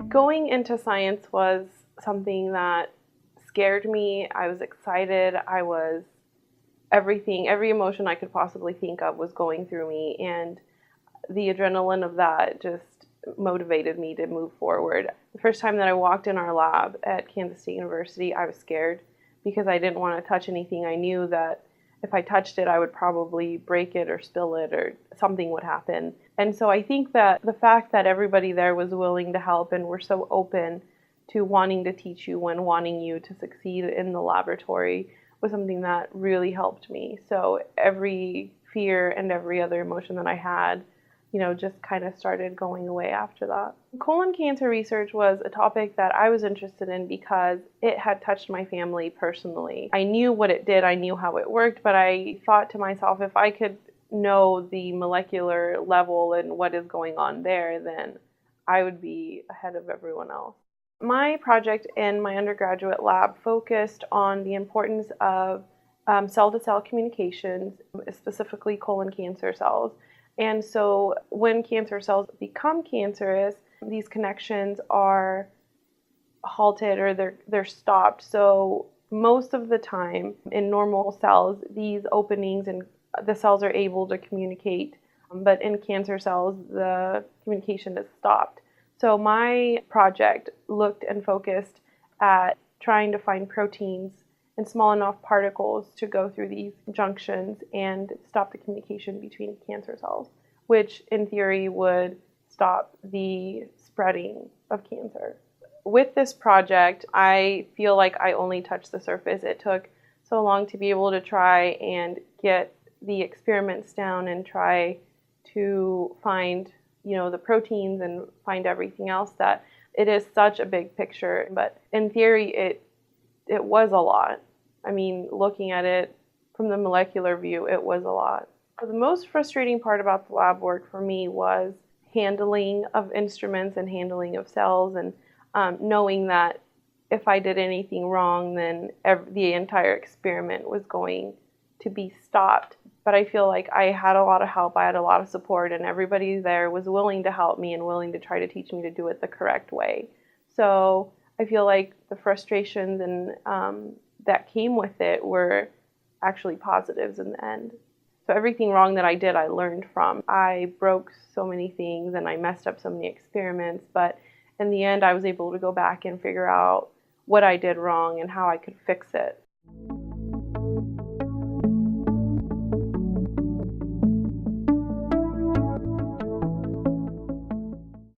Going into science was something that scared me. I was excited. Every emotion I could possibly think of was going through me, and the adrenaline of that just motivated me to move forward. The first time that I walked in our lab at Kansas State University, I was scared because I didn't want to touch anything. I knew that if I touched it, I would probably break it or spill it or something would happen. And so I think that the fact that everybody there was willing to help and were so open to wanting to teach you and wanting you to succeed in the laboratory was something that really helped me. So every fear and every other emotion that I had, just kind of started going away after that. Colon cancer research was a topic that I was interested in because it had touched my family personally. I knew what it did, I knew how it worked, but I thought to myself, if I could know the molecular level and what is going on there, then I would be ahead of everyone else. My project in my undergraduate lab focused on the importance of cell-to-cell communications, specifically colon cancer cells. And so when cancer cells become cancerous, these connections are halted or they're stopped. So most of the time in normal cells, these openings and the cells are able to communicate, but in cancer cells, the communication is stopped. So my project looked and focused at trying to find proteins and small enough particles to go through these junctions and stop the communication between cancer cells, which in theory would stop the spreading of cancer. With this project, I feel like I only touched the surface. It took so long to be able to try and get the experiments down and try to find, the proteins and find everything else, that it is such a big picture. But in theory, it was a lot. I mean, looking at it from the molecular view, it was a lot. So the most frustrating part about the lab work for me was handling of instruments and handling of cells, and knowing that if I did anything wrong, then the entire experiment was going to be stopped. But I feel like I had a lot of help, I had a lot of support, and everybody there was willing to help me and willing to try to teach me to do it the correct way. So I feel like the frustrations and that came with it were actually positives in the end. So everything wrong that I did, I learned from. I broke so many things and I messed up so many experiments, but in the end I was able to go back and figure out what I did wrong and how I could fix it.